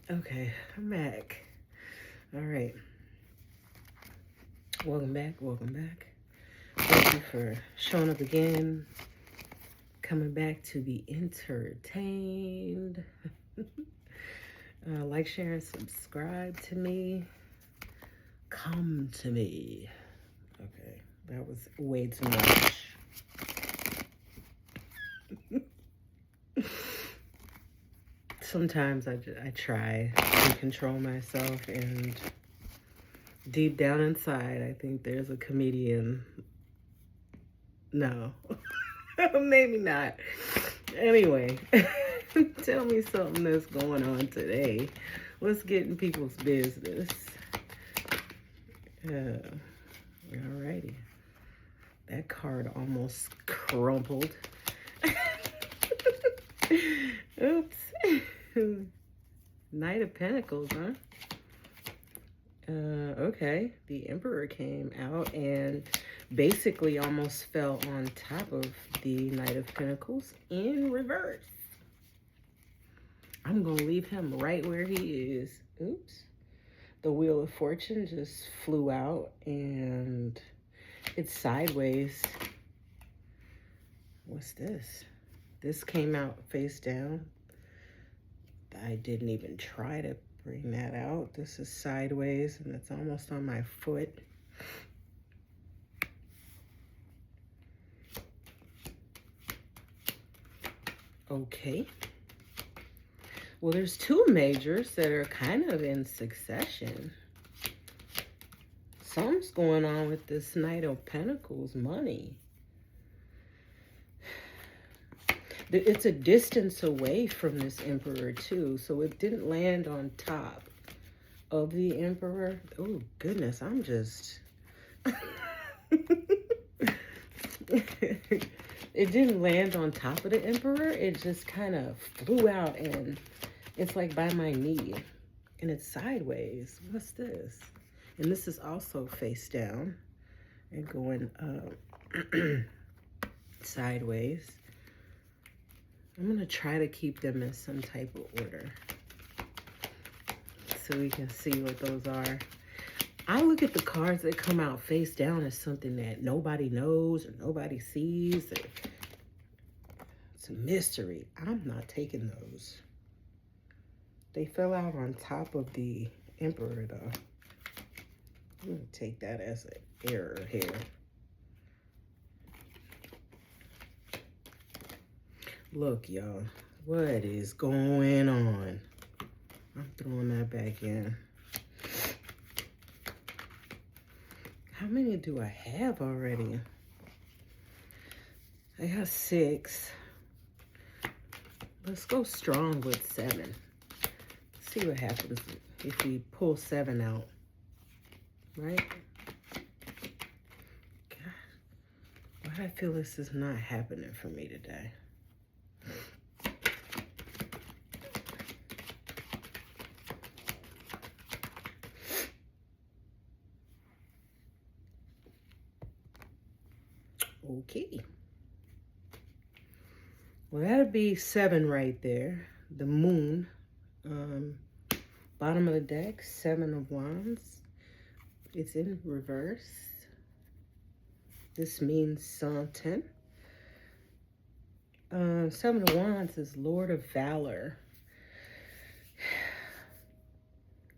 Okay, I'm back. All right. Welcome back. Welcome back. Thank you for showing up again. Coming back to be entertained. Like, share, and subscribe to me. Come to me. Okay, that was way too much. Sometimes I try to control myself, and deep down inside, I think there's a comedian. No, maybe not. Anyway, tell me something that's going on today. Let's get in people's business. Alrighty. That card almost crumpled. Oops. Knight of Pentacles, huh? Okay. The Emperor came out and basically almost fell on top of the Knight of Pentacles in reverse. I'm going to leave him right where he is. Oops. The Wheel of Fortune just flew out and it's sideways. What's this? This came out face down. I didn't even try to bring that out. This is sideways and it's almost on my foot. Okay. Well, there's two majors that are kind of in succession. Something's going on with this Knight of Pentacles money. It's a distance away from this Emperor too, so it didn't land on top of the Emperor. Oh goodness, I'm just it didn't land on top of the Emperor. It just kind of flew out and it's like by my knee and it's sideways. What's this? And this is also face down and going sideways. I'm going to try to keep them in some type of order so we can see what those are. I look at the cards that come out face down as something that nobody knows or nobody sees. It's a mystery. I'm not taking those. They fell out on top of the Emperor, though. I'm going to take that as an error here. Look, y'all, what is going on? I'm throwing that back in. How many do I have already? I got 6. Let's go strong with 7. Let's see what happens if we pull 7 out, right? God, why do I feel this is not happening for me today? Okay. Well, that'd be 7 right there. The Moon. Bottom of the deck, 7 of Wands. It's in reverse. This means something. 7 of Wands is Lord of Valor.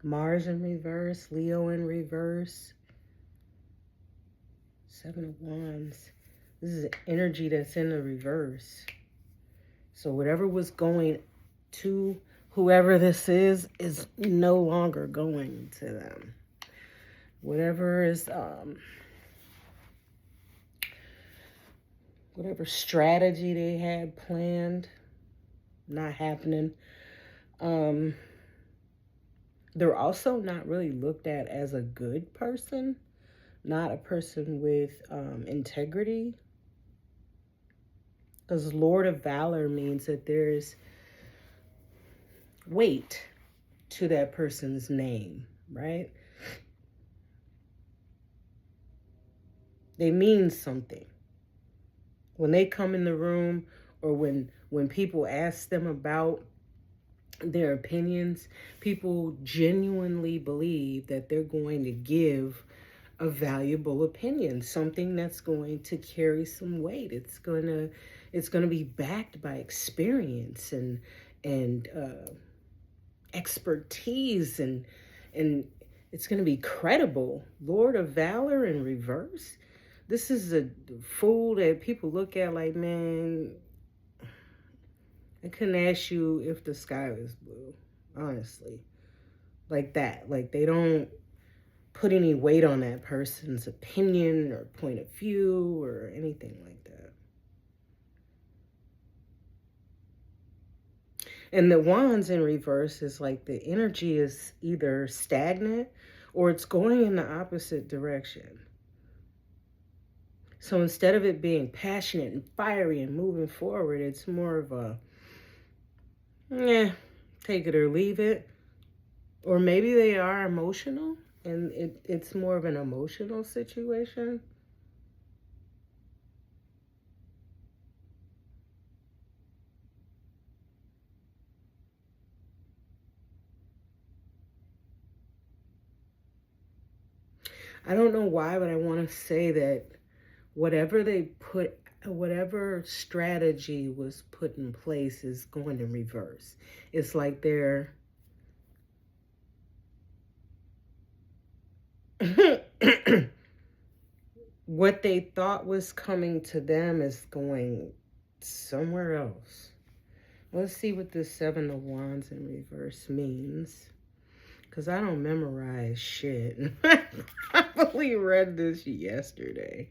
Mars in reverse, Leo in reverse. 7 of Wands. This is energy that's in the reverse. So whatever was going to whoever this is no longer going to them. Whatever is, whatever strategy they had planned, not happening. They're also not really looked at as a good person, not a person with integrity. Because Lord of Valor means that there's weight to that person's name, right? They mean something. When they come in the room or when people ask them about their opinions. People genuinely believe that they're going to give a valuable opinion, something that's going to carry some weight. It's gonna be backed by experience and expertise, and it's gonna be credible. Lord of Valor in reverse. This is a fool that people look at like, man, I couldn't ask you if the sky was blue, honestly. Like that. Like, they don't put any weight on that person's opinion or point of view or anything like that. And the wands in reverse is like the energy is either stagnant or it's going in the opposite direction. So instead of it being passionate and fiery and moving forward, it's more of a, take it or leave it. Or maybe they are emotional and it's more of an emotional situation. I don't know why, but I want to say that whatever strategy was put in place is going to reverse. It's like they're what they thought was coming to them is going somewhere else. Let's see what this Seven of Wands in reverse means. Because I don't memorize shit. I probably read this yesterday.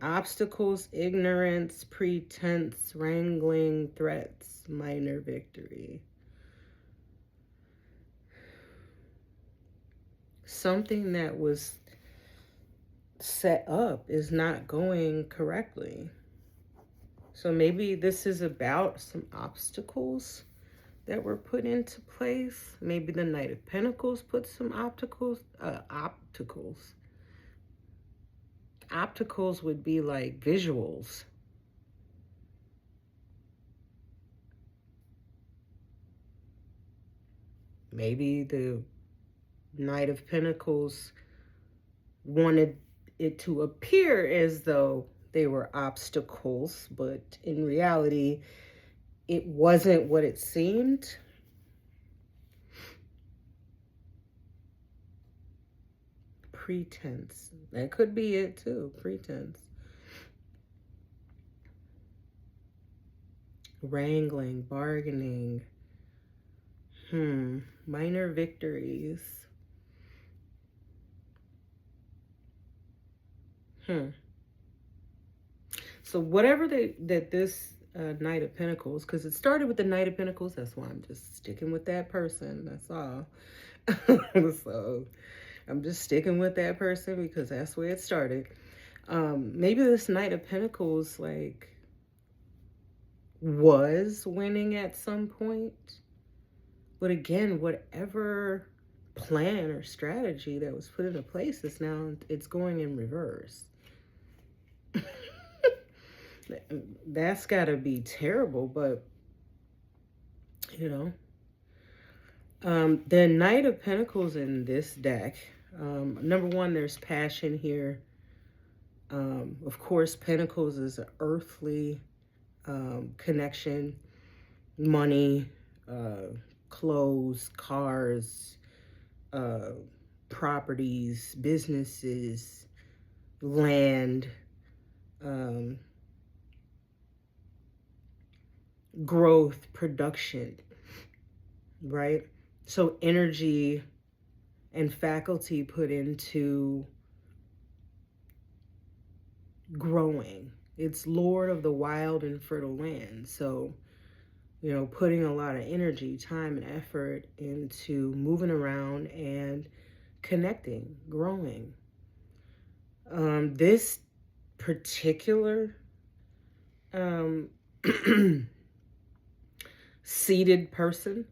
Obstacles, ignorance, pretense, wrangling, threats, minor victory. Something that was set up is not going correctly. So maybe this is about some obstacles that were put into place. Maybe the Knight of Pentacles put some obstacles. Opticals would be like visuals. Maybe the Knight of Pentacles wanted it to appear as though they were obstacles, but in reality, it wasn't what it seemed. Pretense. That could be it too. Pretense. Wrangling, bargaining. Minor victories. So whatever this Knight of Pentacles, because it started with the Knight of Pentacles, that's why I'm just sticking with that person. That's all. So I'm just sticking with that person because that's where it started. Maybe this Knight of Pentacles like was winning at some point, but again, whatever plan or strategy that was put into place is now it's going in reverse. That's got to be terrible, but you know, the Knight of Pentacles in this deck, number one, there's passion here. Of course, Pentacles is an earthly connection, money, clothes, cars, properties, businesses, land, growth, production, right? So energy and faculty put into growing. It's Lord of the wild and fertile land. So, you know, putting a lot of energy, time, and effort into moving around and connecting, growing. This particular seated person,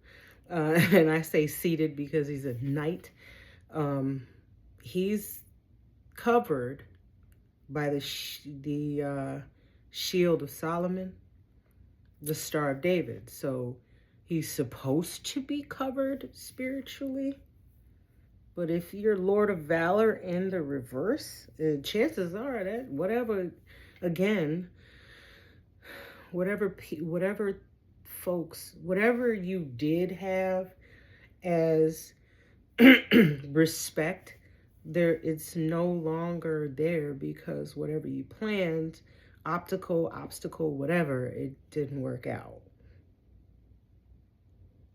and I say seated because he's a knight, he's covered by the Shield of Solomon, the Star of David. So he's supposed to be covered spiritually. But if you're Lord of Valor in the reverse, chances are that whatever, again, whatever folks, whatever you did have as respect, it's no longer there, because whatever you planned, obstacle, whatever, it didn't work out.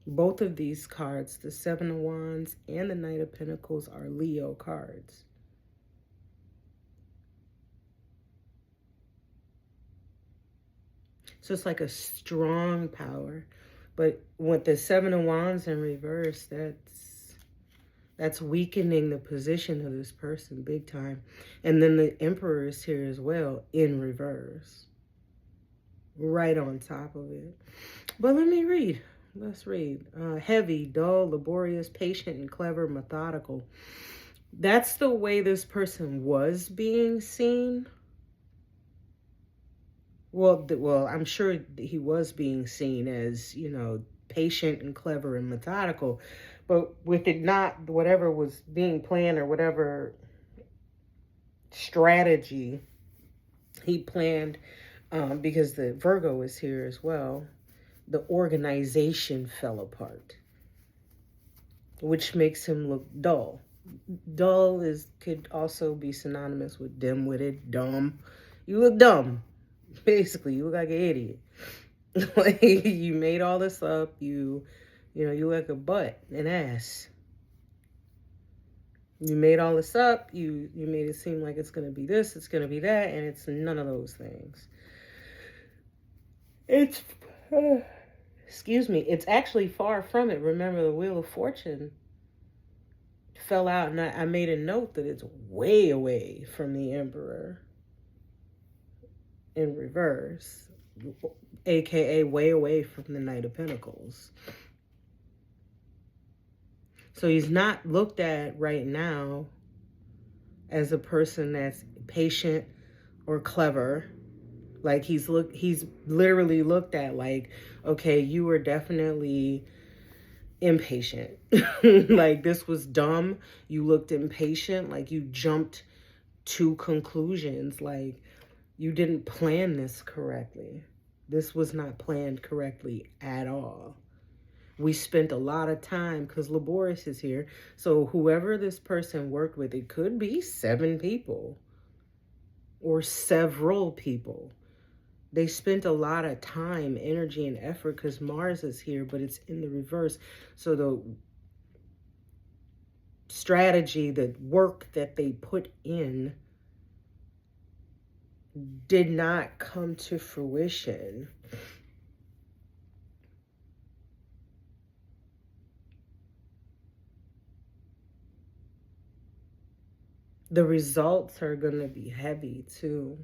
Both of these cards, the Seven of Wands and the Knight of Pentacles, are Leo cards. So it's like a strong power. But with the Seven of Wands in reverse, that's weakening the position of this person big time. And then the Emperor is here as well in reverse, right on top of it. But let me read. Let's read. Heavy, dull, laborious, patient, and clever, methodical. That's the way this person was being seen. Well, I'm sure he was being seen as, patient and clever and methodical. But with it not, whatever was being planned or whatever strategy he planned, because the Virgo is here as well, the organization fell apart, which makes him look dull. Dull could also be synonymous with dim-witted, dumb. You look dumb. Basically, you look like an idiot. Like, you made all this up. You look like a butt, an ass. You made all this up. You made it seem like it's going to be this, it's going to be that, and it's none of those things. It's... excuse me, it's actually far from it. Remember, the Wheel of Fortune fell out, and I made a note that it's way away from the Emperor in reverse, aka way away from the Knight of Pentacles. So he's not looked at right now as a person that's patient or clever. Like, he's literally looked at like, okay, you were definitely impatient. Like, this was dumb. You looked impatient. Like, you jumped to conclusions. Like, you didn't plan this correctly. This was not planned correctly at all. We spent a lot of time, because Laborious is here. So whoever this person worked with, it could be 7 people or several people. They spent a lot of time, energy, and effort, because Mars is here, but it's in the reverse. So the strategy, the work that they put in did not come to fruition. The results are going to be heavy too.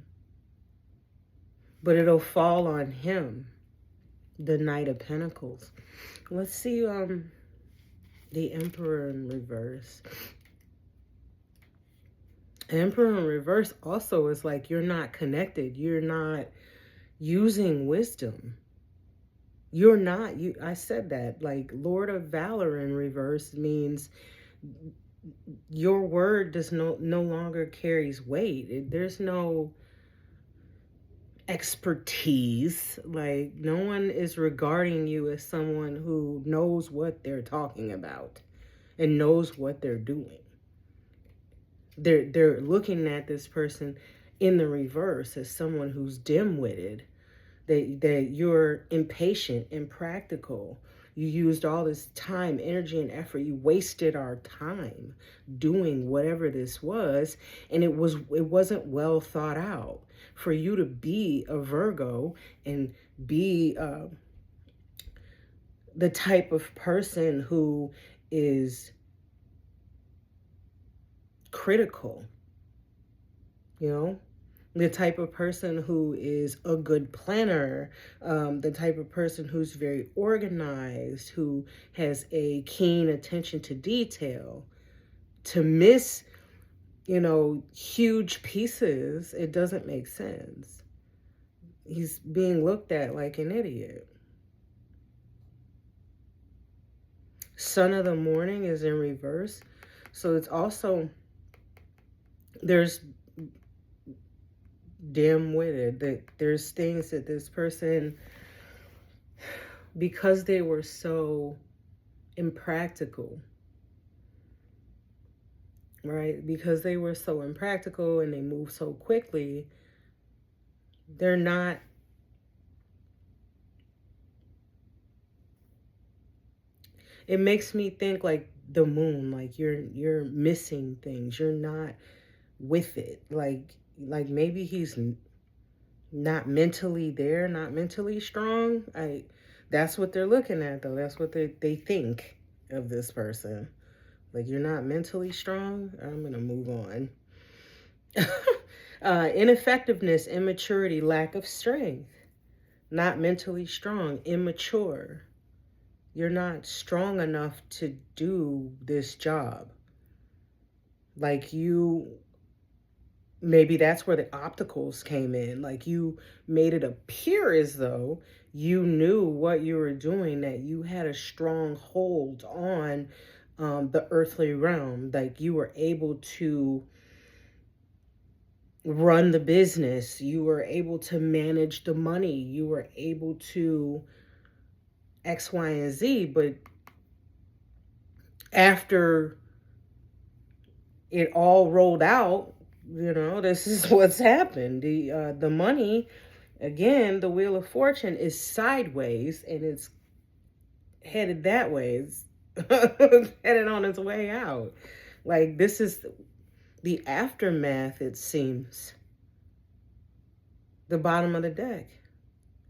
But it'll fall on him, the Knight of Pentacles. Let's see the Emperor in reverse. Emperor in reverse also is like, you're not connected. You're not using wisdom. I said that, like, Lord of Valor in reverse means your word no longer carries weight. There's no expertise. Like, no one is regarding you as someone who knows what they're talking about and knows what they're doing. They're looking at this person in the reverse as someone who's dim-witted, that you're impatient, impractical. You used all this time, energy, and effort. You wasted our time doing whatever this was, and it wasn't well thought out. For you to be a Virgo and be the type of person who is critical, the type of person who is a good planner, the type of person who's very organized, who has a keen attention to detail, to miss, huge pieces, it doesn't make sense. he's being looked at like an idiot. Son of the morning is in reverse. So it's also, there's dim-witted, that there's things that this person, because they were so impractical, right? Because they were so impractical and they move so quickly, they're not, it makes me think like the moon, like you're missing things, you're not with it, like maybe he's not mentally there, not mentally strong. That's what they're looking at, though. That's what they think of this person. Like, you're not mentally strong. I'm gonna move on. Ineffectiveness, immaturity, lack of strength. Not mentally strong, immature. You're not strong enough to do this job. Like, maybe that's where the opticals came in. Like, you made it appear as though you knew what you were doing, that you had a strong hold on the earthly realm. Like, you were able to run the business, you were able to manage the money, you were able to X, Y, and Z. But after it all rolled out, this is what's happened. The money, again, the Wheel of Fortune is sideways and it's headed that way. It's headed on its way out. Like, this is the aftermath, it seems. The bottom of the deck.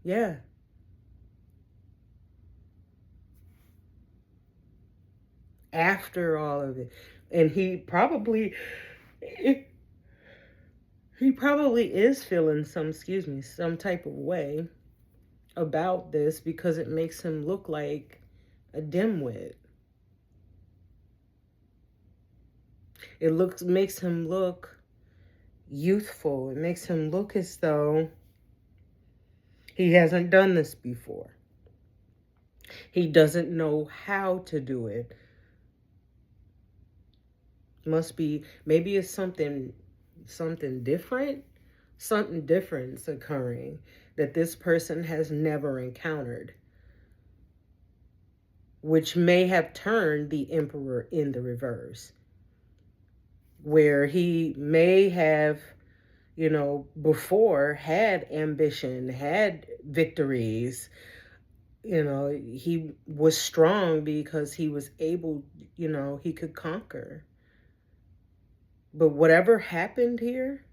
Yeah. After all of it. And he probably is feeling some type of way about this, because it makes him look like a dimwit. It makes him look youthful. It makes him look as though he hasn't done this before. He doesn't know how to do it. Maybe it's something different. Something different's occurring that this person has never encountered, which may have turned the Emperor in the reverse, where he may have, before had ambition, had victories. He was strong because he was able, he could conquer. But whatever happened here,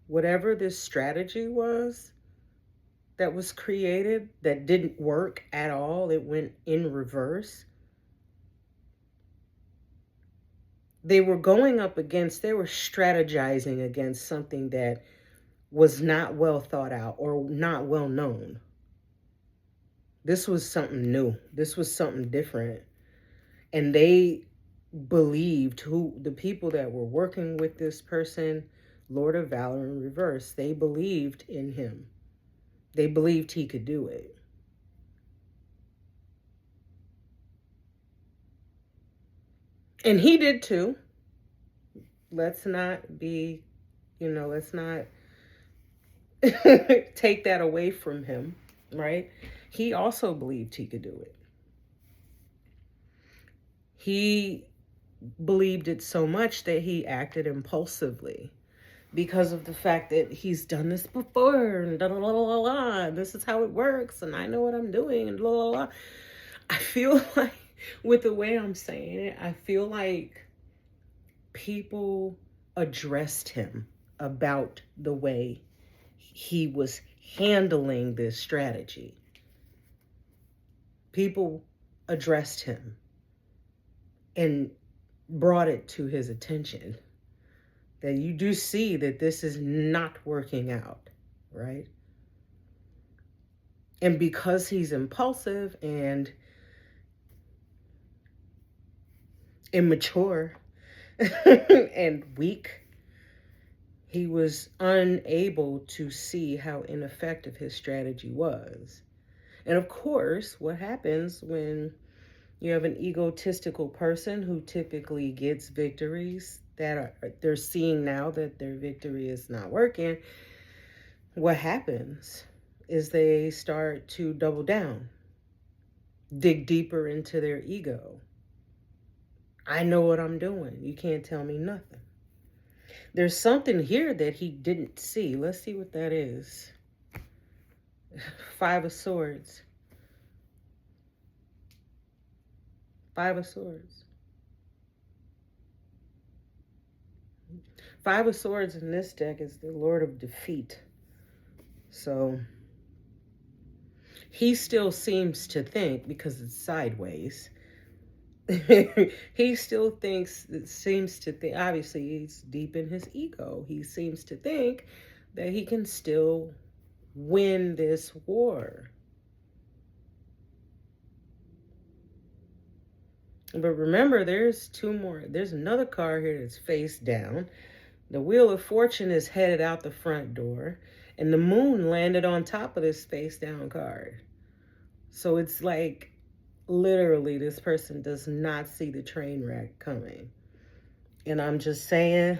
whatever this strategy was that was created that didn't work at all, it went in reverse. They were strategizing against something that was not well thought out or not well known. This was something new. This was something different. And they believed, the people that were working with this person, Lord of Valor in reverse, they believed in him. They believed he could do it. And he did too. Let's not take that away from him, right? He also believed he could do it. He believed it so much that he acted impulsively because of the fact that he's done this before, and this is how it works, and I know what I'm doing, and I feel like, with the way I'm saying it, I feel like people addressed him about the way he was handling this strategy. People addressed him and brought it to his attention that you do see that this is not working out, right? And because he's impulsive and immature and weak, He was unable to see how ineffective his strategy was. And of course, what happens when you have an egotistical person who typically gets victories that they're seeing now that their victory is not working, what happens is they start to double down, dig deeper into their ego. I know what I'm doing. You can't tell me nothing. There's something here that he didn't see. Let's see what that is. Five of Swords. Five of Swords. Five of Swords in this deck is the Lord of Defeat. So he still seems to think, because it's sideways, he still seems to think, obviously he's deep in his ego. He seems to think that he can still win this war. But remember, there's two more. There's another card here that's face down. The Wheel of Fortune is headed out the front door. And the moon landed on top of this face down card. So it's like, literally, this person does not see the train wreck coming. And I'm just saying,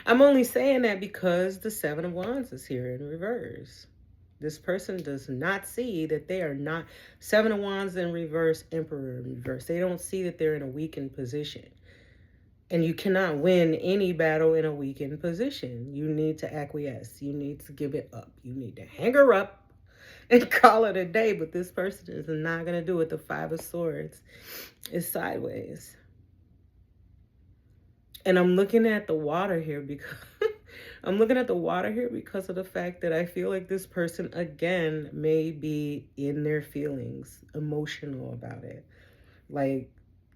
I'm only saying that because the Seven of Wands is here in reverse. This person does not see that they are not, Seven of Wands in reverse, Emperor in reverse. They don't see that they're in a weakened position. And you cannot win any battle in a weakened position. You need to acquiesce. You need to give it up. You need to hang her up and call it a day. But this person is not going to do it. The Five of Swords is sideways. And I'm looking at the water here because because of the fact that I feel like this person, again, may be in their feelings, emotional about it. Like,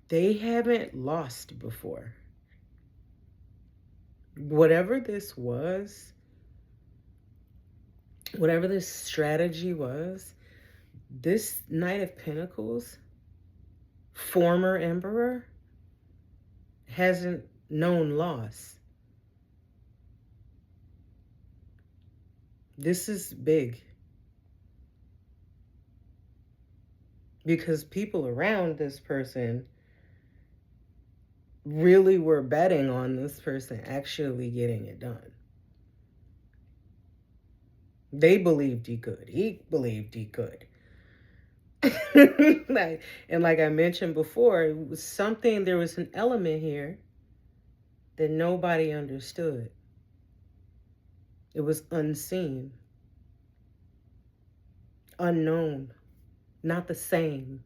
they haven't lost before. Whatever this was, whatever this strategy was, this Knight of Pentacles, former Emperor, hasn't known loss. This is big. Because people around this person really were betting on this person actually getting it done. They believed he could. He believed he could. And like I mentioned before, it was something, there was an element here that nobody understood. It was unseen, unknown, not the same.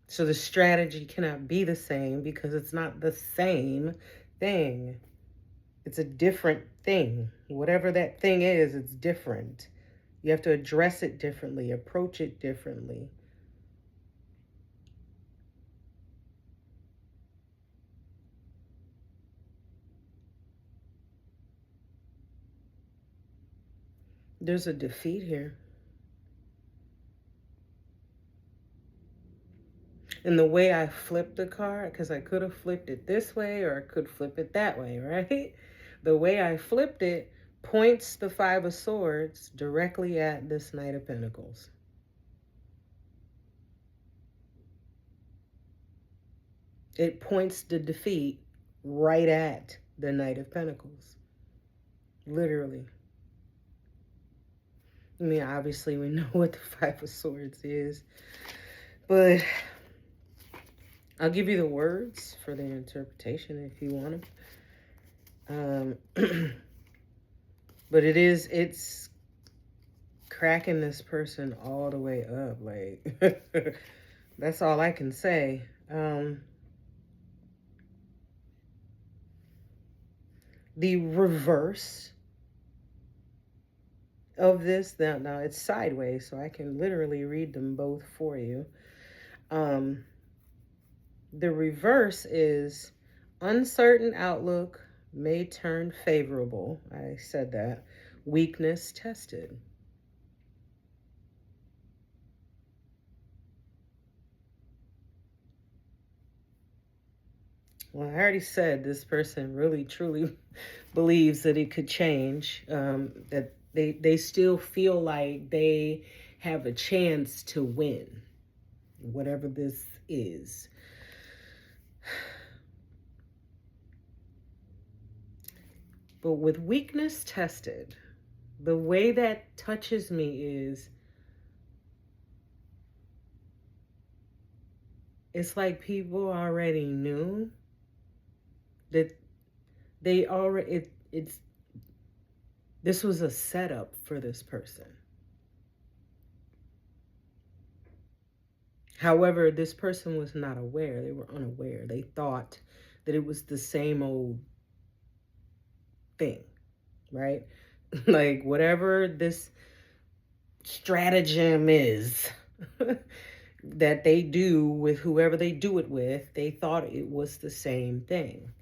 So the strategy cannot be the same because it's not the same thing. It's a different thing. Whatever that thing is, it's different. You have to address it differently, approach it differently. There's a defeat here. And the way I flipped the card, because I could have flipped it this way or I could flip it that way, right? The way I flipped it points the Five of Swords directly at this Knight of Pentacles. It points the defeat right at the Knight of Pentacles. Literally. I mean, obviously we know what the Five of Swords is, but I'll give you the words for the interpretation if you want them. But it's cracking this person all the way up. Like, that's all I can say. The reverse of this, now it's sideways, so I can literally read them both for you. The reverse is uncertain outlook may turn favorable. I said that. Weakness tested. Well, I already said this person really truly believes that it could change, that they still feel like they have a chance to win, whatever this is. But with weakness tested, the way that touches me is it's like people already knew that they already, it's this was a setup for this person. However, this person was not aware. They were unaware. They thought that it was the same old thing, right? Like whatever this stratagem is that they do with whoever they do it with, they thought it was the same thing.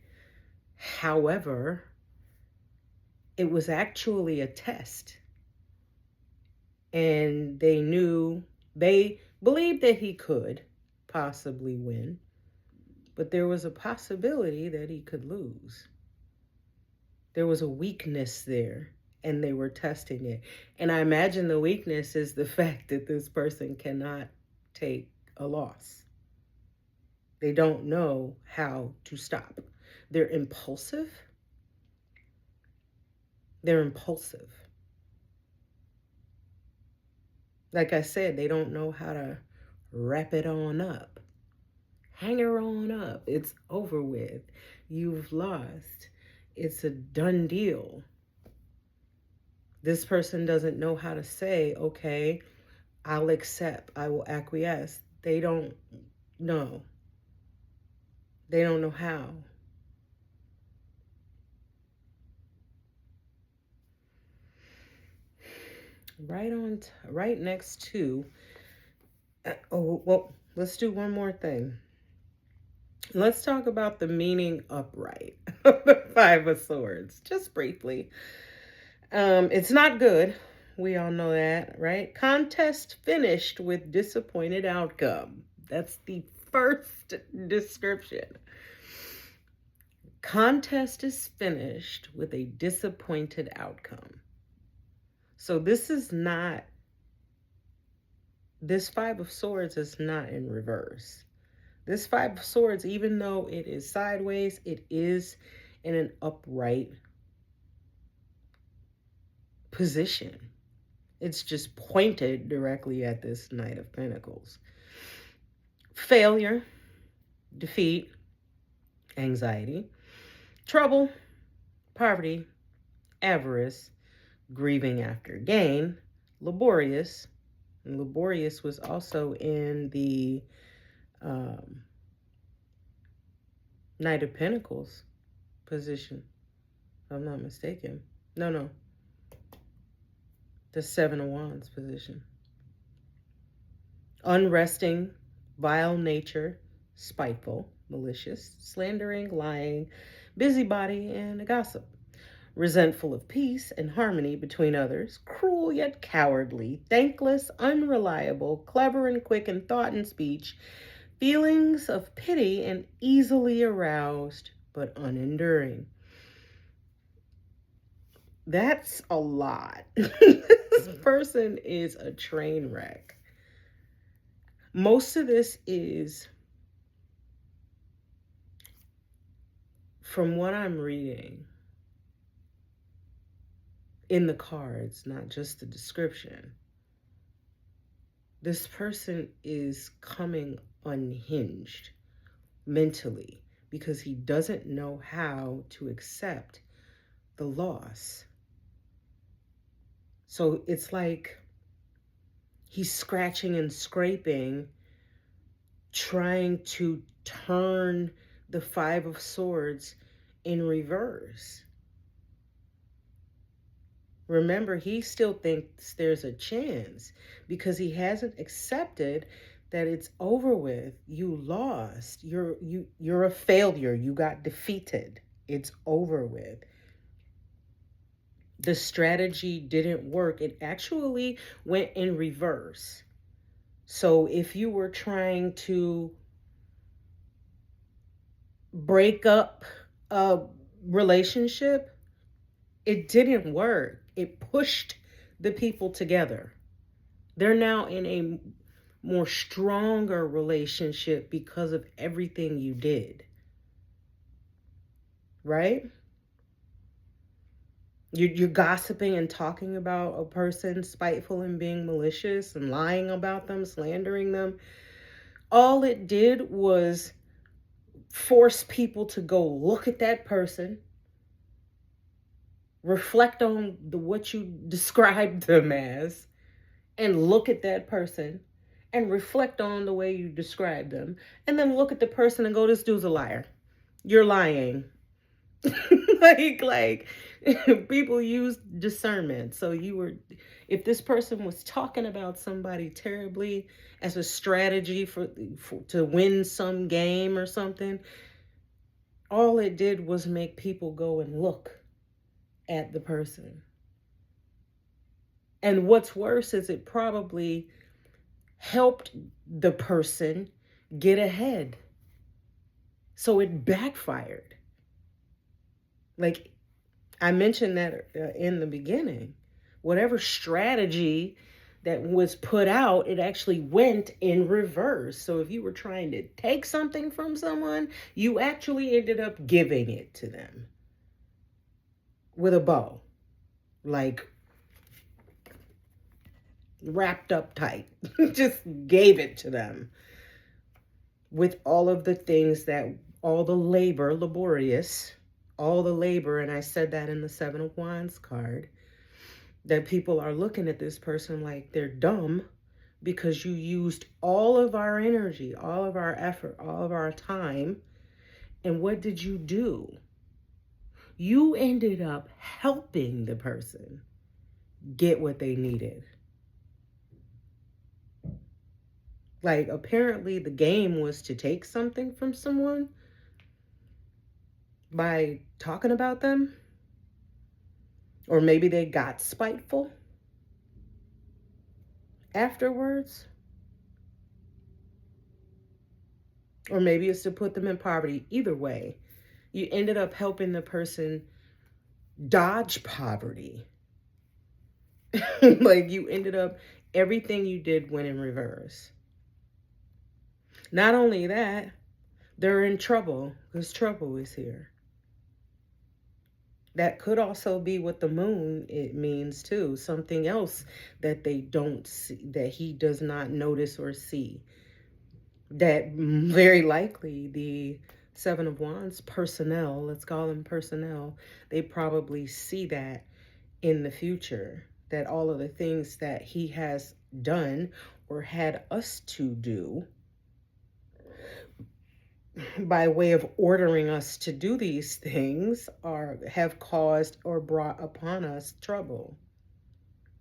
However, it was actually a test. And they believed that he could possibly win, but there was a possibility that he could lose. There was a weakness there, and they were testing it. And I imagine the weakness is the fact that this person cannot take a loss. They don't know how to stop. They're impulsive. They're impulsive. Like I said, they don't know how to wrap it on up. Hang her on up. It's over with. You've lost. It's a done deal. This person doesn't know how to say, okay, I'll accept, I will acquiesce. They don't know. They don't know how. Right next to, let's do one more thing. Let's talk about the meaning upright of the Five of Swords, just briefly. It's not good. We all know that, right? Contest finished with disappointed outcome. That's the first description. Contest is finished with a disappointed outcome. So this Five of Swords is not in reverse. This Five of Swords, even though it is sideways, it is in an upright position. It's just pointed directly at this Knight of Pentacles. Failure, defeat, anxiety, trouble, poverty, avarice, grieving after gain, laborious. And laborious was also in the Knight of Pentacles position, if I'm not mistaken. No. The Seven of Wands position. Unresting, vile nature, spiteful, malicious, slandering, lying, busybody, and a gossip. Resentful of peace and harmony between others, cruel yet cowardly, thankless, unreliable, clever and quick in thought and speech, feelings of pity and easily aroused, but unenduring. That's a lot. This person is a train wreck. Most of this is, from what I'm reading in the cards, not just the description, this person is coming unhinged mentally because he doesn't know how to accept the loss. So it's like he's scratching and scraping, trying to turn the Five of Swords in reverse. Remember, he still thinks there's a chance because he hasn't accepted that it's over with. You lost. You're a failure. You got defeated. It's over with. The strategy didn't work. It actually went in reverse. So if you were trying to break up a relationship, it didn't work. It pushed the people together. They're now in a more stronger relationship because of everything you did. Right? You're gossiping and talking about a person, spiteful and being malicious and lying about them, slandering them. All it did was force people to go look at that person, reflect on what you described them as, and look at that person and reflect on the way you described them, and then look at the person and go, this dude's a liar. You're lying. like people use discernment. So if this person was talking about somebody terribly as a strategy for to win some game or something, all it did was make people go and look at the person. And what's worse is it probably helped the person get ahead. So it backfired. Like I mentioned that in the beginning. Whatever strategy that was put out, it actually went in reverse. So if you were trying to take something from someone, you actually ended up giving it to them with a bow. Like wrapped up tight. Just gave it to them with all of the things that, all the laborious, all the labor, and I said that in the Seven of Wands card, that people are looking at this person like they're dumb because you used all of our energy, all of our effort, all of our time. And what did you do? You ended up helping the person get what they needed. Like, apparently the game was to take something from someone by talking about them. Or maybe they got spiteful afterwards. Or maybe it's to put them in poverty. Either way, you ended up helping the person dodge poverty. Like you ended up, everything you did went in reverse. Not only that, they're in trouble because trouble is here. That could also be what the moon it means too. Something else that they don't see, that he does not notice or see. That very likely the Seven of Wands personnel, let's call them personnel, they probably see that in the future. That all of the things that he has done or had us to do by way of ordering us to do these things have caused or brought upon us trouble.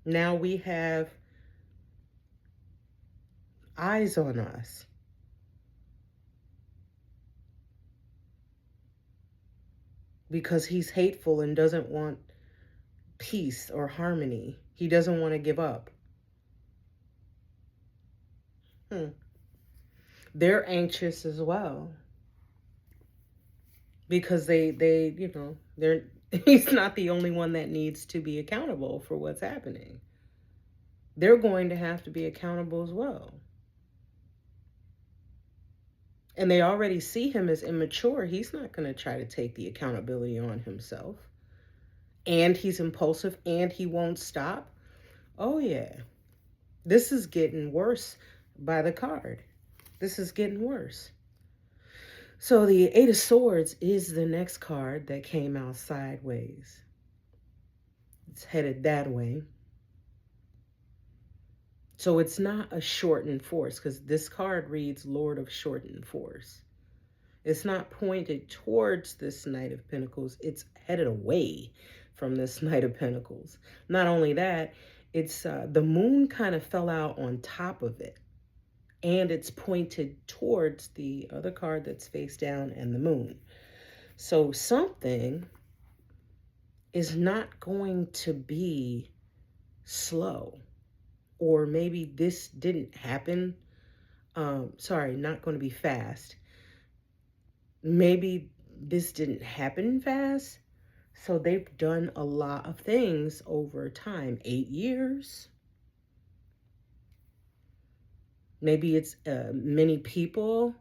Now we have eyes on us. Because he's hateful and doesn't want peace or harmony. He doesn't want to give up. They're anxious as well. Because they he's not the only one that needs to be accountable for what's happening. They're going to have to be accountable as well. And they already see him as immature. He's not going to try to take the accountability on himself. And he's impulsive and he won't stop. Oh yeah. This is getting worse by the card. This is getting worse. So the Eight of Swords is the next card that came out sideways. It's headed that way. So it's not a shortened force, because this card reads Lord of Shortened Force. It's not pointed towards this Knight of Pentacles. It's headed away from this Knight of Pentacles. Not only that, it's the moon kind of fell out on top of it. And it's pointed towards the other card that's face down and the moon. So something is not going to be slow. Or maybe this didn't happen. Sorry, not going to be fast. maybe this didn't happen fast. So they've done a lot of things over time. 8 years. Maybe it's many people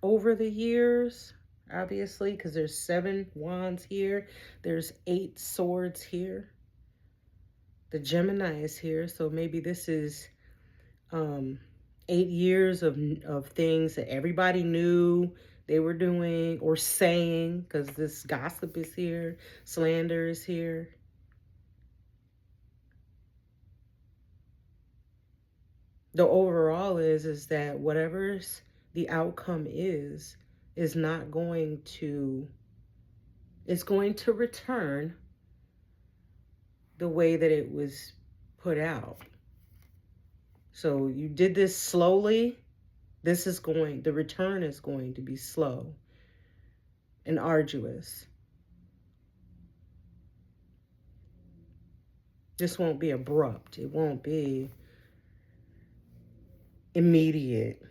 over the years, obviously, because there's 7 wands here. There's 8 swords here. The Gemini is here. So maybe this is 8 years of things that everybody knew they were doing or saying, because this gossip is here, slander is here. The overall is that whatever's the outcome is not going to, it's going to return the way that it was put out. So you did this slowly. The return is going to be slow and arduous. This won't be abrupt. It won't be immediate.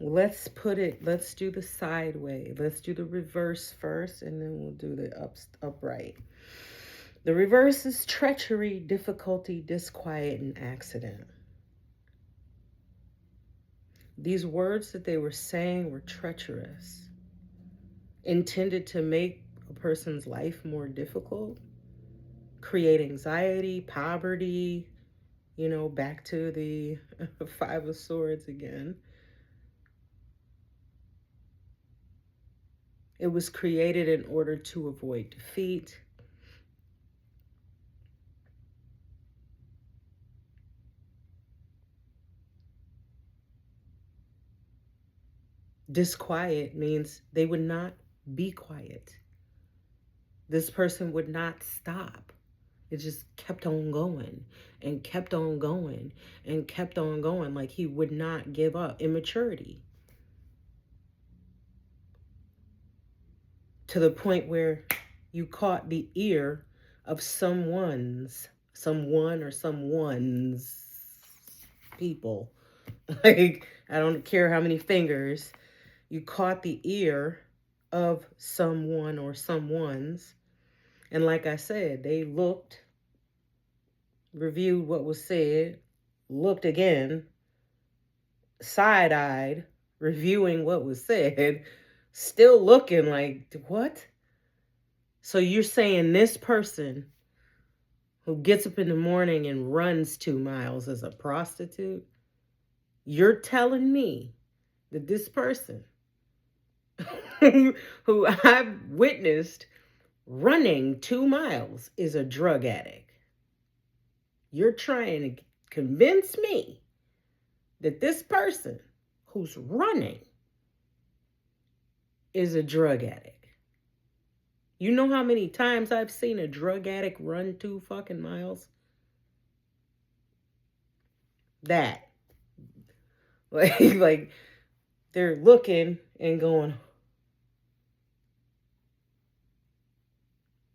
Let's do the sideways. Let's do the reverse first, and then we'll do the upright. The reverse is treachery, difficulty, disquiet, and accident. These words that they were saying were treacherous, intended to make a person's life more difficult, create anxiety, poverty, back to the 5 of Swords again. It was created in order to avoid defeat. Disquiet means they would not be quiet. This person would not stop. It just kept on going and kept on going and kept on going. Like he would not give up. Immaturity. To the point where you caught the ear of someone or someone's people. Like, I don't care how many fingers. You caught the ear of someone or someone's. And like I said, they looked, reviewed what was said, looked again, side-eyed, reviewing what was said, still looking like, what? So you're saying this person who gets up in the morning and runs 2 miles is a prostitute? You're telling me that this person who I've witnessed running 2 miles is a drug addict? You're trying to convince me that this person who's running is a drug addict? You know how many times I've seen a drug addict run 2 fucking miles? That. Like they're looking and going,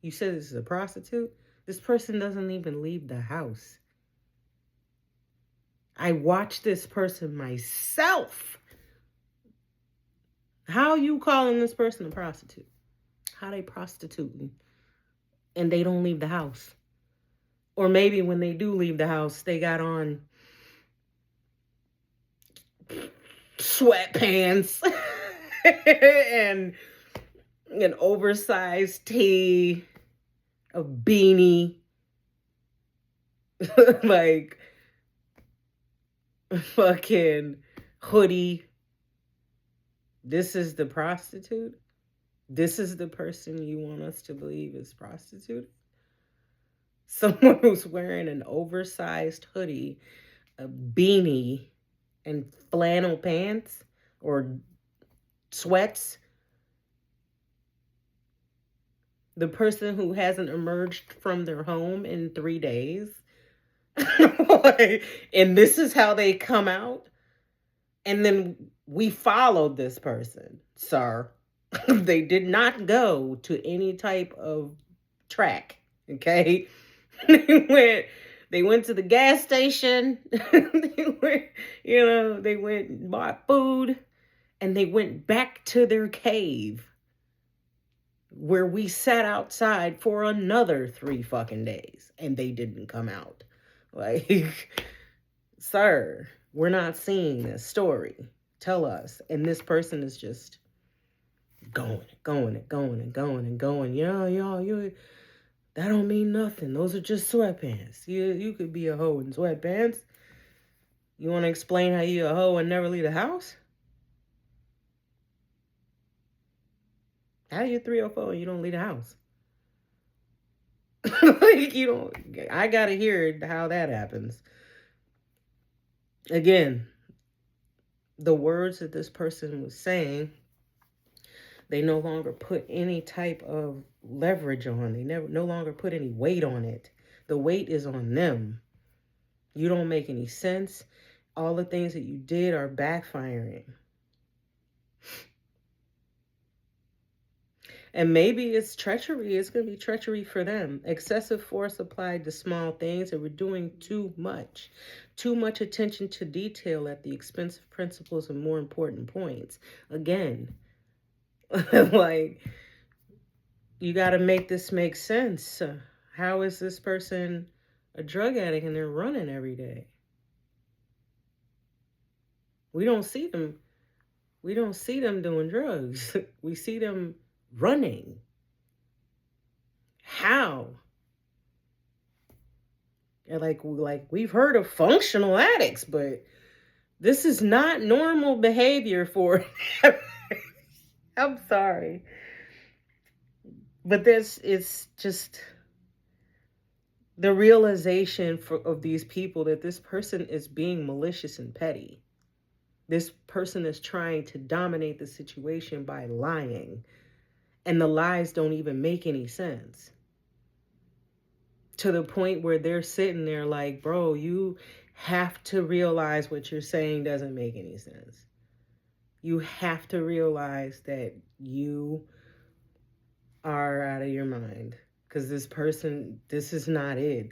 you said this is a prostitute? This person doesn't even leave the house. I watched this person myself. How are you calling this person a prostitute? How they prostituting and they don't leave the house? Or maybe when they do leave the house, they got on sweatpants and an oversized tee, a beanie, like fucking hoodie. This is the prostitute? This is the person you want us to believe is prostitute? Someone who's wearing an oversized hoodie, a beanie, and flannel pants or sweats. The person who hasn't emerged from their home in 3 days. And this is how they come out. And then we followed this person, sir. They did not go to any type of track, okay? They went They went to the gas station. They went and bought food, and they went back to their cave where we sat outside for another 3 fucking days, and they didn't come out. Like, sir, we're not seeing this story. Tell us. And this person is just going. Yeah, that don't mean nothing. Those are just sweatpants. You could be a hoe in sweatpants. You want to explain how you a hoe and never leave the house? How you 304 and you don't leave the house? Like, you don't. I gotta hear how that happens. Again, the words that this person was saying, they no longer put any type of leverage on. They no longer put any weight on it. The weight is on them. You don't make any sense. All the things that you did are backfiring. And maybe it's treachery. It's going to be treachery for them. Excessive force applied to small things, and we're doing too much. Too much attention to detail at the expense of principles and more important points. Again, like, you got to make this make sense. How is this person a drug addict and they're running every day? We don't see them doing drugs. We see them running. How? Like we've heard of functional addicts, but this is not normal behavior for I'm sorry. But it's just the realization of these people that this person is being malicious and petty. This person is trying to dominate the situation by lying. And the lies don't even make any sense. To the point where they're sitting there like, bro, you have to realize what you're saying doesn't make any sense. You have to realize that you are out of your mind. Because this is not it.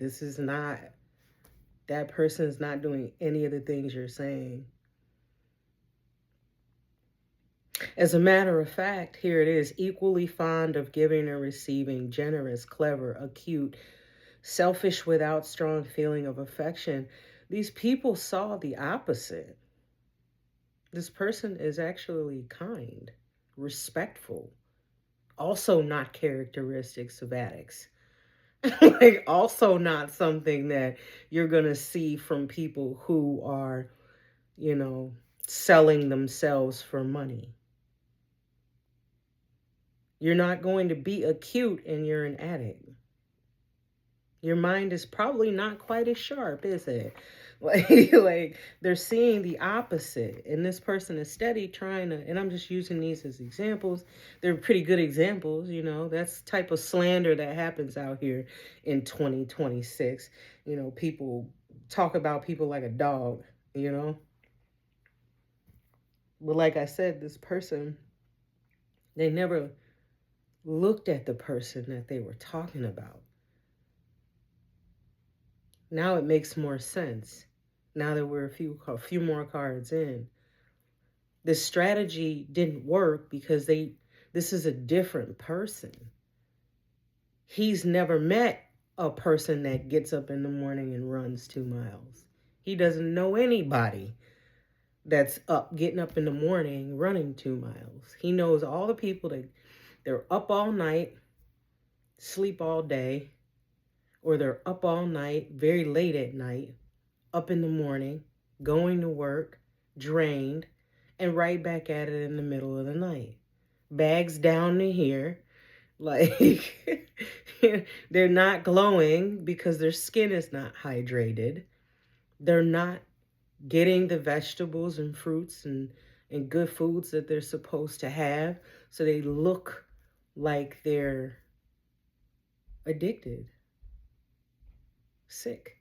That person is not doing any of the things you're saying. As a matter of fact, here it is, equally fond of giving and receiving, generous, clever, acute, selfish without strong feeling of affection. These people saw the opposite. This person is actually kind, respectful, also not characteristics of addicts. Like, also not something that you're going to see from people who are, selling themselves for money. You're not going to be acute and you're an addict. Your mind is probably not quite as sharp, is it? Like they're seeing the opposite. And this person is steady trying to, and I'm just using these as examples. They're pretty good examples, That's the type of slander that happens out here in 2026. People talk about people like a dog, But like I said, this person, they never looked at the person that they were talking about. Now it makes more sense. Now that we're a few more cards in. The strategy didn't work because this is a different person. He's never met a person that gets up in the morning and runs 2 miles. He doesn't know anybody that's getting up in the morning running 2 miles. He knows all the people that they're up all night, sleep all day, or they're up all night, very late at night, up in the morning, going to work, drained, and right back at it in the middle of the night. Bags down to here. Like, they're not glowing because their skin is not hydrated. They're not getting the vegetables and fruits and good foods that they're supposed to have. So they look like they're addicted, sick.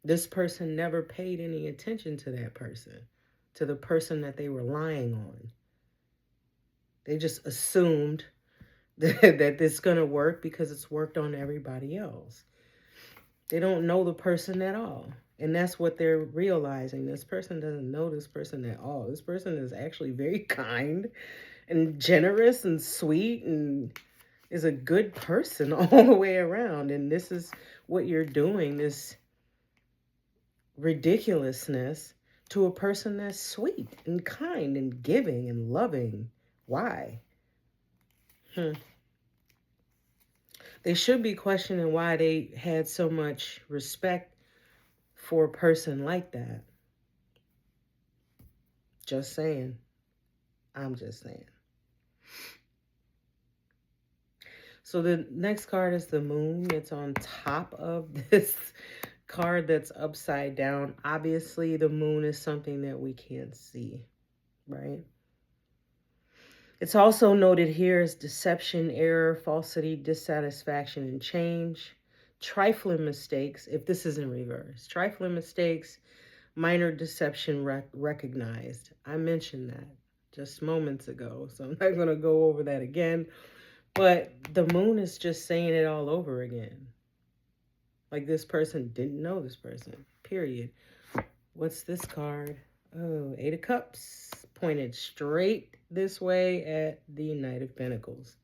This person never paid any attention to that person, to the person that they were lying on. They just assumed that this is going to work because it's worked on everybody else. They don't know the person at all. And that's what they're realizing. This person doesn't know this person at all. This person is actually very kind and generous and sweet and is a good person all the way around. And this is what you're doing, this ridiculousness to a person that's sweet and kind and giving and loving. Why? They should be questioning why they had so much respect for a person like that. Just saying. I'm just saying. So the next card is the moon. It's on top of this card that's upside down. Obviously, the moon is something that we can't see, right? It's also noted here as deception, error, falsity, dissatisfaction, and change. Trifling mistakes, if this is in reverse. Trifling mistakes, minor deception recognized. I mentioned that just moments ago, so I'm not going to go over that again. But the moon is just saying it all over again. Like this person didn't know this person, period. What's this card? Oh, 8 of Cups, pointed straight this way at the Knight of Pentacles.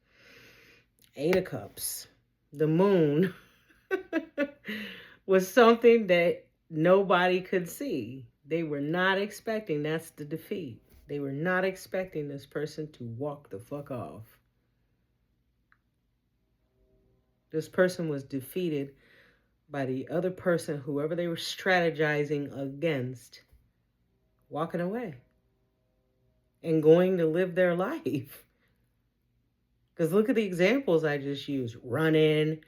8 of Cups. The moon was something that nobody could see. They were not expecting, that's the defeat. They were not expecting this person to walk the fuck off. This person was defeated by the other person, whoever they were strategizing against, walking away and going to live their life. Because look at the examples I just used. Running,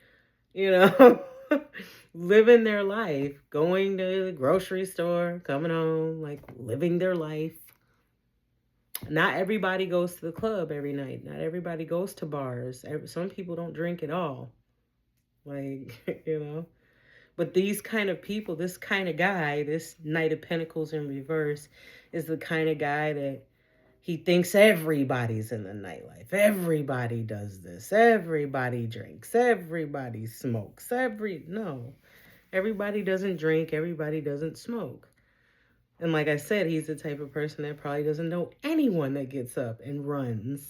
living their life, going to the grocery store, coming home, like living their life. Not everybody goes to the club every night. Not everybody goes to bars. Some people don't drink at all. But these kind of people, this kind of guy, this Knight of Pentacles in reverse, is the kind of guy that he thinks everybody's in the nightlife. Everybody does this. Everybody drinks. Everybody smokes. No. Everybody doesn't drink. Everybody doesn't smoke. And like I said, he's the type of person that probably doesn't know anyone that gets up and runs.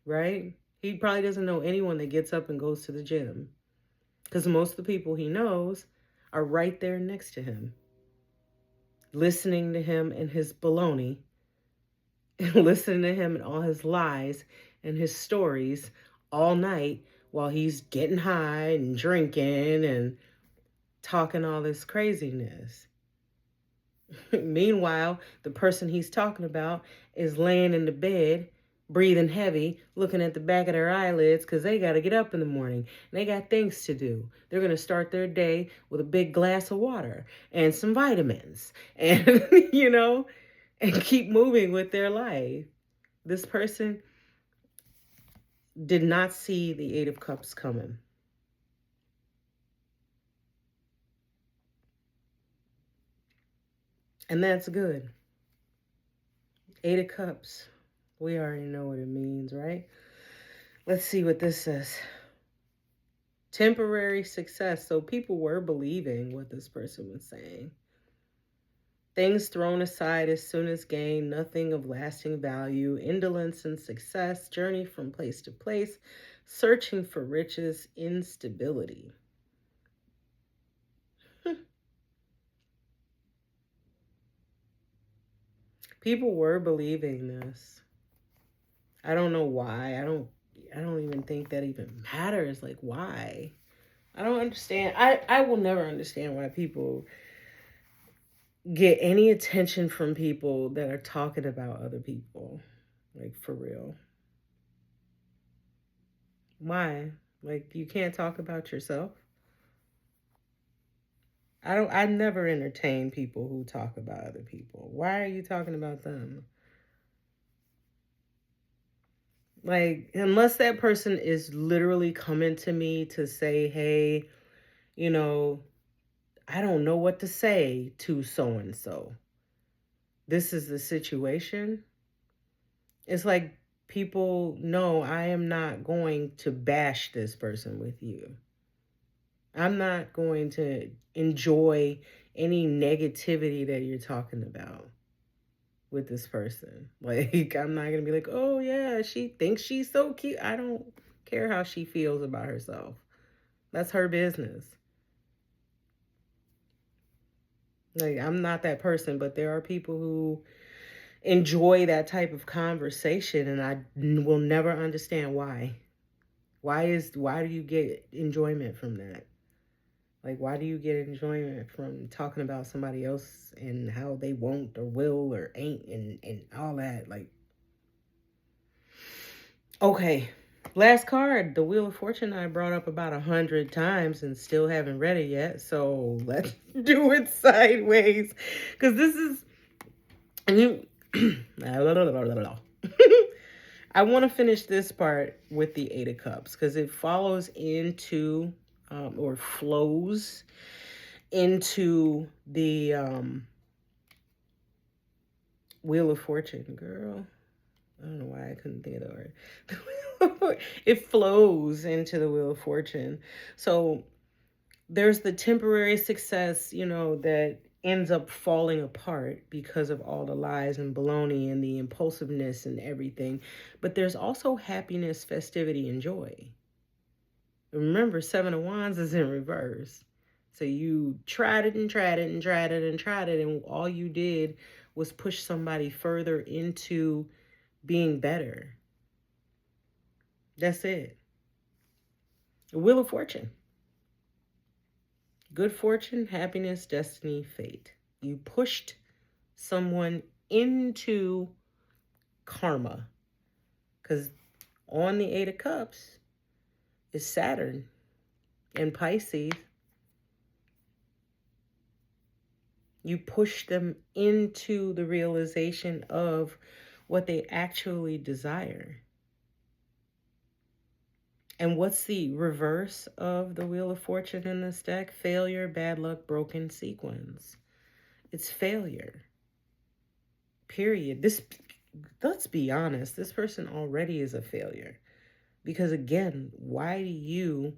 Right? He probably doesn't know anyone that gets up and goes to the gym. Because most of the people he knows are right there next to him. Listening to him and his baloney. And listening to him and all his lies and his stories all night while he's getting high and drinking and talking all this craziness. Meanwhile, the person he's talking about is laying in the bed, breathing heavy, looking at the back of their eyelids because they got to get up in the morning. And they got things to do. They're going to start their day with a big glass of water and some vitamins and, and keep moving with their life. This person did not see the 8 of Cups coming. And that's good. 8 of Cups. We already know what it means, right? Let's see what this says. Temporary success. So people were believing what this person was saying. Things thrown aside as soon as gained, nothing of lasting value, indolence and success, journey from place to place, searching for riches, instability. People were believing this. I don't know why. I don't even think that even matters. Like, why? I don't understand. I will never understand why people get any attention from people that are talking about other people. Like, for real. Why? Like, you can't talk about yourself? I never entertain people who talk about other people. Why are you talking about them? Like, unless that person is literally coming to me to say, hey, I don't know what to say to so-and-so. This is the situation. It's like people know I am not going to bash this person with you. I'm not going to enjoy any negativity that you're talking about with this person. Like, I'm not going to be like, oh, yeah, she thinks she's so cute. I don't care how she feels about herself. That's her business. Like, I'm not that person, but there are people who enjoy that type of conversation, and I will never understand why. Why do you get enjoyment from that? Like, why do you get enjoyment from talking about somebody else and how they won't or will or ain't and all that? Like, okay, last card, the Wheel of Fortune. I brought up about 100 times and still haven't read it yet. So let's do it sideways, because this is. I want to finish this part with the Eight of Cups because it follows into or flows into the Wheel of Fortune, girl. I don't know why I couldn't think of the word. It flows into the Wheel of Fortune. So there's the temporary success, that ends up falling apart because of all the lies and baloney and the impulsiveness and everything. But there's also happiness, festivity, and joy. Remember, Seven of Wands is in reverse. So you tried it and tried it and tried it and tried it, and all you did was push somebody further into being better. That's it. The Wheel of Fortune. Good fortune, happiness, destiny, fate. You pushed someone into karma. Because on the Eight of Cups is Saturn and Pisces. You push them into the realization of what they actually desire. And what's the reverse of the Wheel of Fortune in this deck? Failure, bad luck, broken sequence. It's failure. Period. Let's be honest, this person already is a failure. Because again, why do you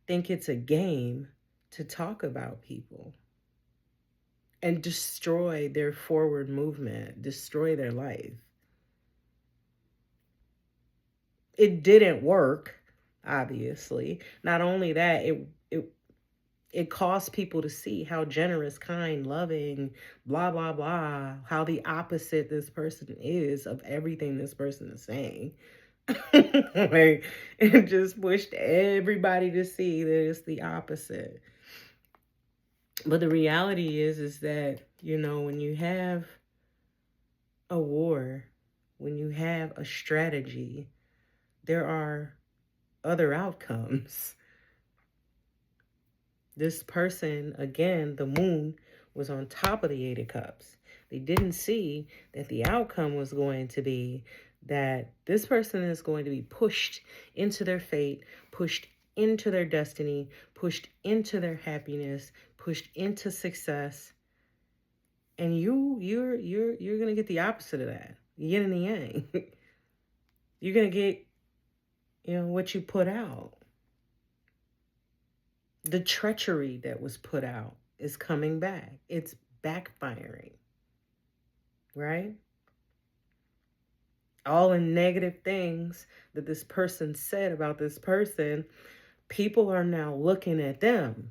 think it's a game to talk about people and destroy their forward movement, destroy their life? It didn't work, obviously. Not only that, it caused people to see how generous, kind, loving, blah, blah, blah, how the opposite this person is of everything this person is saying. Like, it just pushed everybody to see that it's the opposite. But the reality is that, when you have a war, when you have a strategy, there are other outcomes. This person, again, the moon, was on top of the Eight of Cups. They didn't see that the outcome was going to be that this person is going to be pushed into their fate, pushed into their destiny, pushed into their happiness, pushed into success. And you're going to get the opposite of that. Yin and the yang. You're going to get, what you put out. The treachery that was put out is coming back. It's backfiring, right? All the negative things that this person said about this person, people are now looking at them.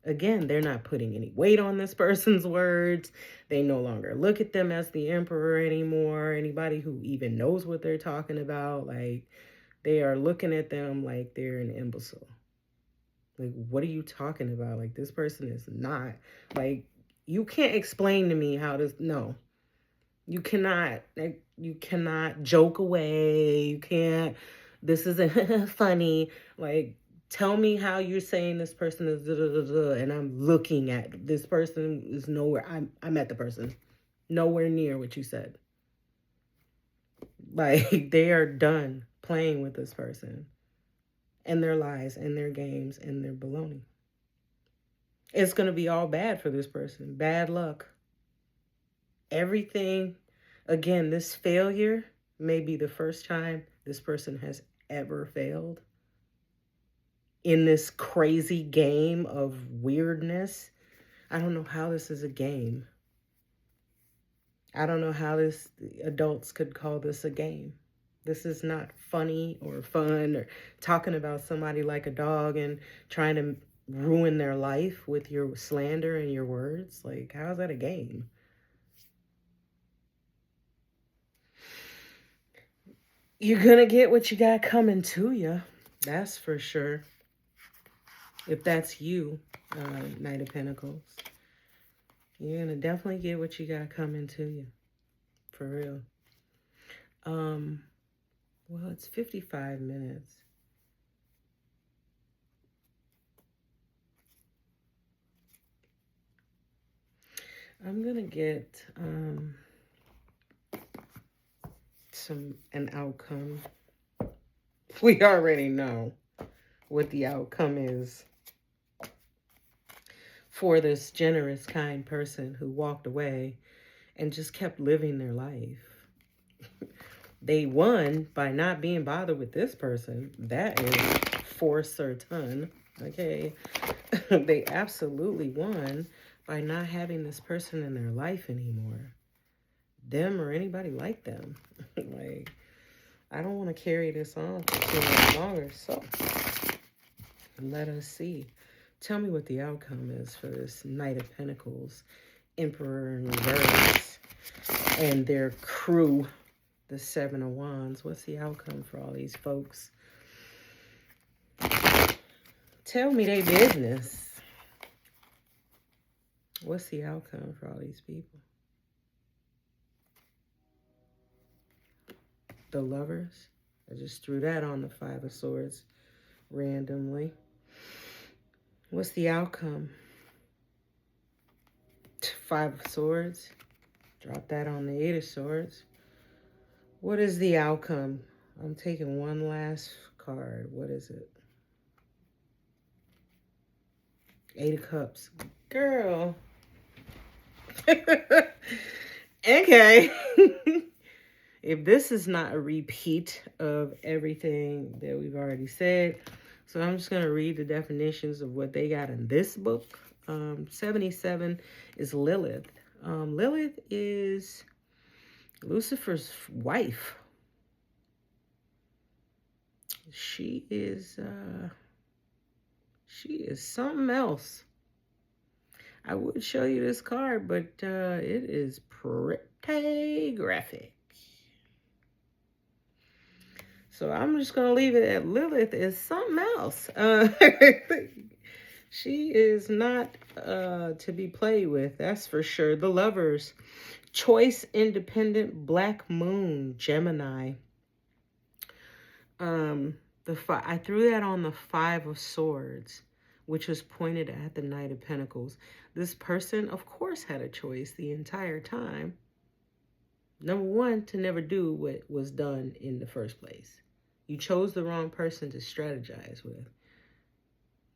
Again, they're not putting any weight on this person's words. They no longer look at them as the emperor anymore. Anybody who even knows what they're talking about, like, they are looking at them like they're an imbecile. Like, what are you talking about? Like, this person is not, like, you can't explain to me how this, no. You cannot joke away. You can't, this isn't funny. Like, tell me how you're saying this person is and I'm looking at this person is nowhere. I met the person. Nowhere near what you said. Like, they are done playing with this person and their lies and their games and their baloney. It's going to be all bad for this person. Bad luck. Everything. Again, this failure may be the first time this person has ever failed. in this crazy game of weirdness. I don't know how this is a game. I don't know how adults could call this a game. This is not funny or fun or talking about somebody like a dog and trying to ruin their life with your slander and your words. Like, how is that a game? You're gonna get what you got coming to you. That's for sure. If that's you, Knight of Pentacles, you're gonna definitely get what you got coming to you. For real. Well, it's 55 minutes. I'm gonna get an outcome. We already know what the outcome is for this generous, kind person who walked away and just kept living their life. They won by not being bothered with this person. That is for certain. Okay. They absolutely won by not having this person in their life anymore. Them or anybody like them. Like, I don't want to carry this on for too much longer. So, let us see. Tell me what the outcome is for this Knight of Pentacles, Emperor in reverse, and their crew, the Seven of Wands. What's the outcome for all these folks? Tell me their business. What's the outcome for all these people? The Lovers. I just threw that on the Five of Swords randomly. What's the outcome? Five of Swords. Drop that on the Eight of Swords. What is the outcome? I'm taking one last card. What is it? Eight of Cups. Girl. Okay. If this is not a repeat of everything that we've already said, so I'm just going to read the definitions of what they got in this book. 77 is Lilith. Lilith is Lucifer's wife. She is something else. I would show you this card, but it is pretty graphic. So I'm just going to leave it at Lilith is something else. She is not to be played with, that's for sure. The Lovers, Choice, Independent, Black Moon, Gemini. I threw that on the Five of Swords, which was pointed at the Knight of Pentacles. This person, of course, had a choice the entire time. Number one, to never do what was done in the first place. You chose the wrong person to strategize with.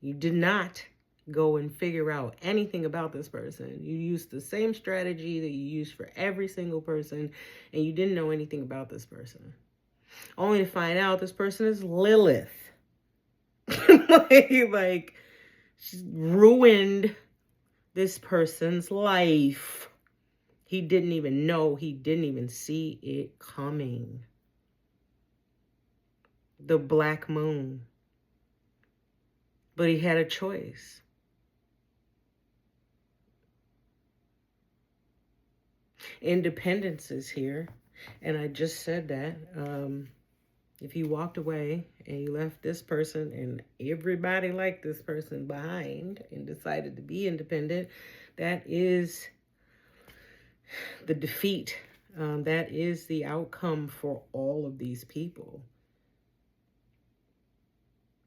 You did not go and figure out anything about this person. You used the same strategy that you used for every single person, and you didn't know anything about this person. Only to find out this person is Lilith. like, she ruined this person's life. He didn't even know. He didn't even see it coming. The Black Moon. But he had a choice. Independence is here. And I just said that. If you walked away and you left this person and everybody like this person behind and decided to be independent, that is the defeat. That is the outcome for all of these people.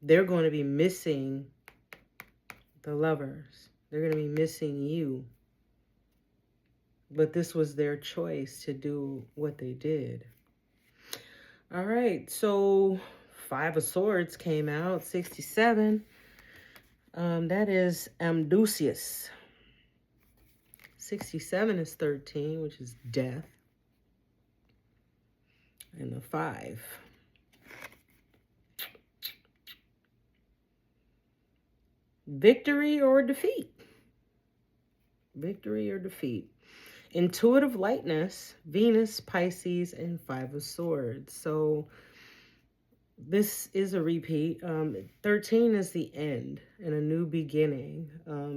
They're going to be missing the Lovers. They're going to be missing you. But this was their choice to do what they did. All right, so Five of Swords came out, 67. That is Amdusius. 67 is 13, which is death. And the 5. Victory or defeat. Victory or defeat. Intuitive lightness, Venus, Pisces, and Five of Swords. So this is a repeat. 13 is the end and a new beginning.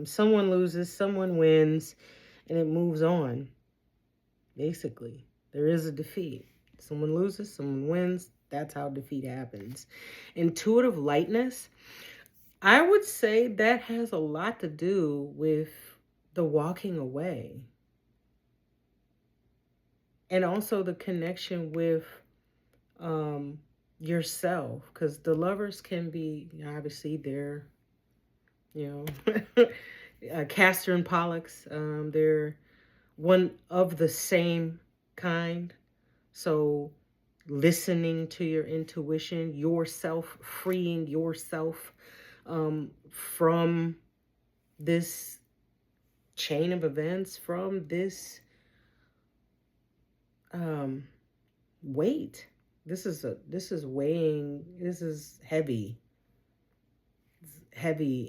Someone loses, someone wins, and it moves on. Basically, there is a defeat. Someone loses, someone wins. That's how defeat happens. Intuitive lightness, I would say that has a lot to do with the walking away. And also the connection with yourself. Because the lovers can be, obviously, they're, Castor and Pollux. They're one of the same kind. So listening to your intuition, yourself, freeing yourself from this chain of events, from this weight. This is weighing, this is heavy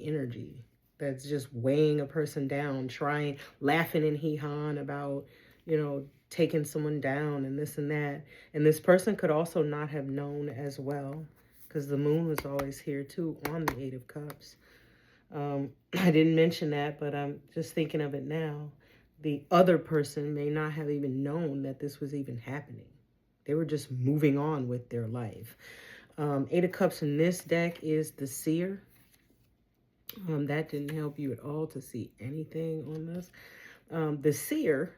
energy that's just weighing a person down, laughing and hee-hawing about, taking someone down and this and that. And this person could also not have known as well, because the moon was always here too on the Eight of Cups. I didn't mention that, but I'm just thinking of it now. The other person may not have even known that this was even happening. They were just moving on with their life. Eight of Cups in this deck is the Seer. That didn't help you at all to see anything on this. The Seer,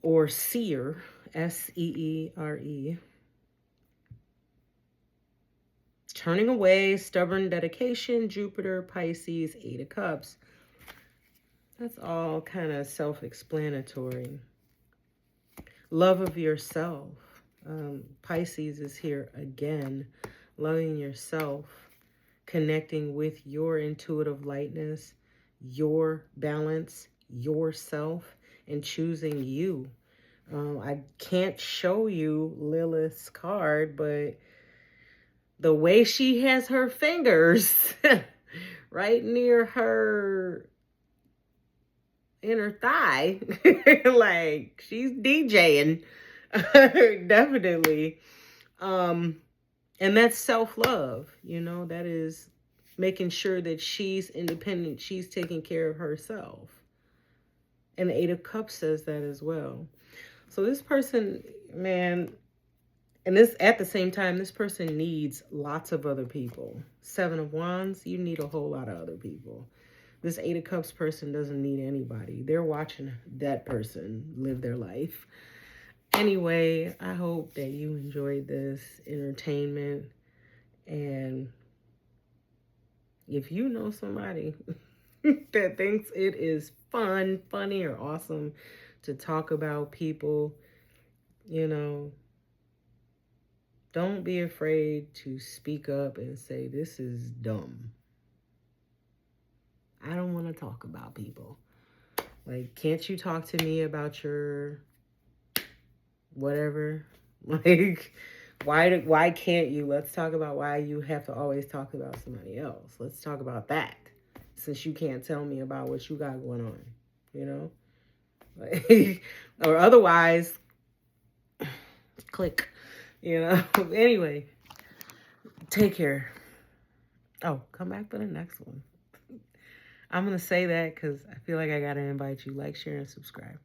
or Seer, S-E-E-R-E. Turning away, stubborn dedication, Jupiter, Pisces, Eight of Cups. That's all kind of self-explanatory. Love of yourself. Pisces is here again. Loving yourself. Connecting with your intuitive lightness, your balance, yourself, and choosing you. I can't show you Lilith's card, but the way she has her fingers right near her inner thigh, like she's DJing, definitely. And that's self-love, that is making sure that she's independent, she's taking care of herself. And the Eight of Cups says that as well. So this person, man, and this at the same time, this person needs lots of other people. Seven of Wands, you need a whole lot of other people. This Eight of Cups person doesn't need anybody. They're watching that person live their life. Anyway, I hope that you enjoyed this entertainment. And if you know somebody that thinks it is fun, funny, or awesome to talk about people, don't be afraid to speak up and say, this is dumb. I don't want to talk about people. Like, can't you talk to me about your whatever? Like, why can't you? Let's talk about why you have to always talk about somebody else. Let's talk about that, since you can't tell me about what you got going on, Like, or otherwise, click, Anyway, take care. Oh, come back for the next one. I'm going to say that because I feel like I got to invite you. Like, share, and subscribe.